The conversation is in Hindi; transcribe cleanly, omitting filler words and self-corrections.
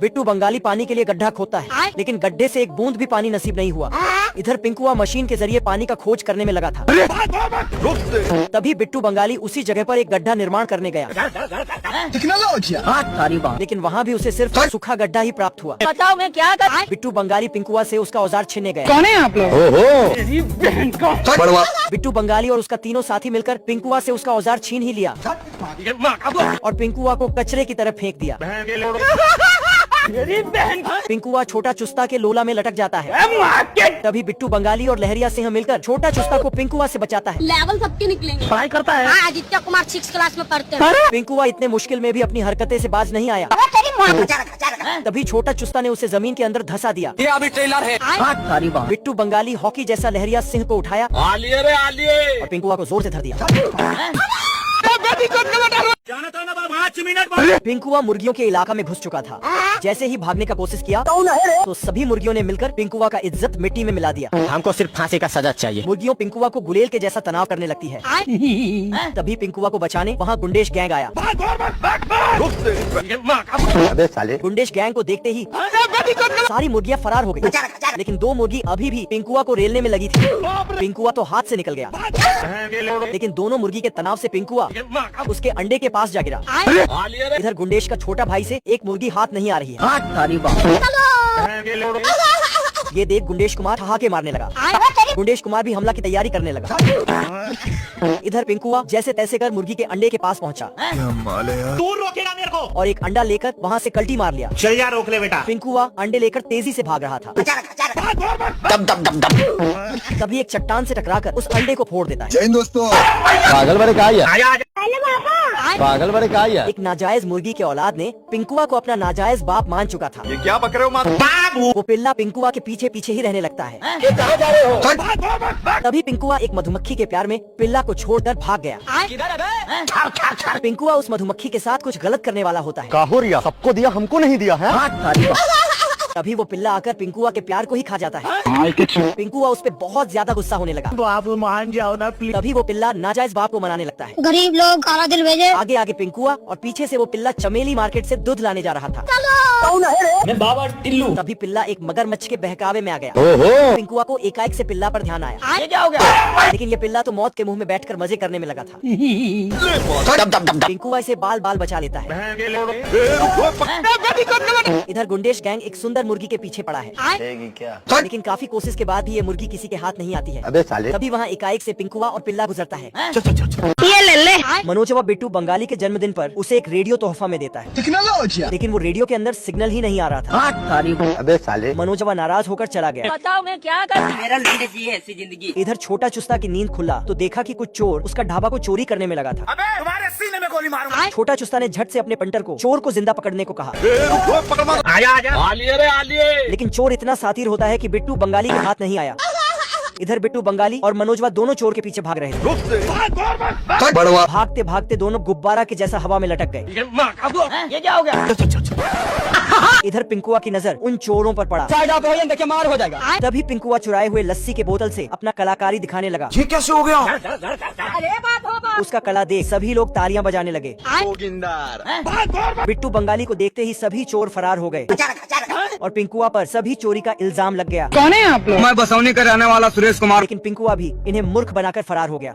बिट्टू बंगाली पानी के लिए गड्ढा खोदता है, लेकिन गड्ढे से एक बूंद भी पानी नसीब नहीं हुआ। इधर पिंकुआ मशीन के जरिए पानी का खोज करने में लगा था। तभी बिट्टू बंगाली उसी जगह पर एक गड्ढा निर्माण करने गया, लेकिन वहाँ भी उसे सिर्फ सूखा गड्ढा ही प्राप्त हुआ। बताओ मैं क्या कर। बिट्टू बंगाली पिंकुआ से उसका औजार छीनने गया। कौन है आप लोग? बिट्टू बंगाली और उसका तीनों साथी मिलकर पिंकुआ से उसका औजार छीन ही लिया और पिंकुआ को कचरे की तरफ फेंक दिया। पिंकुआ छोटा चुस्ता के लोला में लटक जाता है। तभी बिट्टू बंगाली और लहरिया सिंह मिलकर छोटा चुस्ता को पिंकुआ से बचाता है। लेवल सबके निकलेंगे। पढ़ाई करता है। आदित्य कुमार 6 क्लास में पढ़ते हैं। पिंकुआ इतने मुश्किल में भी अपनी हरकतें से बाज नहीं आया। तभी छोटा चुस्ता ने उसे जमीन के अंदर धंसा दिया। ये अभी ट्रेलर है। बिट्टू बंगाली हॉकी जैसा लहरिया सिंह को उठाया आलिए रे आलिए और पिंकुआ को जोर से धर दिया। पिंकुआ मुर्गियों के इलाका में घुस चुका था। जैसे ही भागने का कोशिश किया तो सभी मुर्गियों ने मिलकर पिंकुआ का इज्जत मिट्टी में मिला दिया। हमको सिर्फ फांसी का सजा चाहिए। मुर्गियों पिंकुआ को गुलेल के जैसा तनाव करने लगती है। तभी पिंकुआ को बचाने वहाँ गुंडेश गैंग आया। अबे साले। गुंडेश गैंग को देखते ही सारी मुर्गियाँ फरार हो गई, लेकिन 2 मुर्गी अभी भी पिंकुआ को रेलने में लगी थी। पिंकुआ तो हाथ से निकल गया, लेकिन दोनों मुर्गी के तनाव से पिंकुआ उसके अंडे के पास जा गिरा। इधर गुंडेश का छोटा भाई से एक मुर्गी हाथ नहीं आ रही है। ये देख गुंडेश कुमार ठहाके मारने लगा। गुंडेश कुमार भी हमला की तैयारी करने लगा। इधर पिंकुआ जैसे तैसे कर मुर्गी के अंडे के पास पहुंचा। तू रोकेगा मेरे को। और एक अंडा लेकर वहाँ से कल्टी मार लिया। चल जा, रोक ले बेटा। पिंकुआ अंडे लेकर तेजी से भाग रहा था। तभी एक चट्टान से टकराकर उस अंडे को फोड़ देता है। जय दोस्तों। पागल बड़े कहा पागल बड़े कहा। एक नाजायज मुर्गी के औलाद ने पिंकुआ को अपना नाजायज बाप मान चुका था। ये क्या बक रहे हो बाबू? वो पिल्ला पिंकुआ के पीछे पीछे ही रहने लगता है। तभी पिंकुआ एक मधुमक्खी के प्यार में पिल्ला को छोड़कर भाग गया। पिंकुआ उस मधुमक्खी के साथ कुछ गलत करने वाला होता है। काहुरिया सबको दिया हमको नहीं दिया है। तभी वो पिल्ला आकर पिंकुआ के प्यार को ही खा जाता है। पिंकुआ उस पे बहुत ज्यादा गुस्सा होने लगा। बाबू मान जाओ ना प्लीज। तभी वो पिल्ला नाजायज बाप को मनाने लगता है। गरीब लोग काला दिल भेजे। आगे आगे पिंकुआ और पीछे से वो पिल्ला चमेली मार्केट से दूध लाने जा रहा था। मैं बाबा टिल्लू। तभी पिल्ला एक मगरमच्छ के बहकावे में आ गया। पिंकुआ को एकाएक से पिल्ला पर ध्यान आया। ये क्या हो गया? लेकिन ये पिल्ला तो मौत के मुंह में बैठकर मजे करने में लगा था। पिंकुआ इसे बाल बाल बचा लेता है। इधर गुंडेश गैंग एक सुंदर मुर्गी के पीछे पड़ा है। क्या? लेकिन काफी कोशिश के बाद भी ये मुर्गी किसी के हाथ नहीं आती है। अबे साले। तभी वहाँ एकाएक से पिंकुआ और पिल्ला गुजरता है। ये ले ले। मनोजवा बिट्टू बंगाली के जन्मदिन पर उसे एक रेडियो तोहफा में देता है, लेकिन वो रेडियो के अंदर सिग्नल ही नहीं आ रहा था। अबे साले। मनोजवा नाराज होकर चला गया। बताओ मैं क्या कर। मेरा जिंदगी है ऐसी जिंदगी। इधर छोटा चुस्ता की नींद खुला तो देखा कि कुछ चोर उसका ढाबा को चोरी करने में लगा था। अबे तुम्हारे सीने में गोली मारूंगा। छोटा चुस्ता ने झट से अपने पंटर को चोर को जिंदा पकड़ने को कहा। आजा आजा। आलिए रे आलिए। लेकिन चोर इतना सातिर होता है कि बिट्टू बंगाली के हाथ नहीं आया। इधर बिट्टू बंगाली और मनोजवा दोनों चोर के पीछे भाग रहे थे। भागते भागते दोनों गुब्बारा के जैसा हवा में लटक गए। ये क्या हो गया? इधर पिंकुआ की नजर उन चोरों पर पड़ा। देखिए मार हो जाएगा। तभी पिंकुआ चुराए हुए लस्सी के बोतल से अपना कलाकारी दिखाने लगा। ये कैसे हो गया? अरे बाप हो बाप। उसका कला देख सभी लोग तालियां बजाने लगे। बिट्टू बंगाली को देखते ही सभी चोर फरार हो गए और पिंकुआ पर सभी चोरी का इल्जाम लग गया। कौन है आप लोग? मैं बसौनी का रहने वाला सुरेश कुमार। लेकिन पिंकुआ भी इन्हें मूर्ख बनाकर फरार हो गया।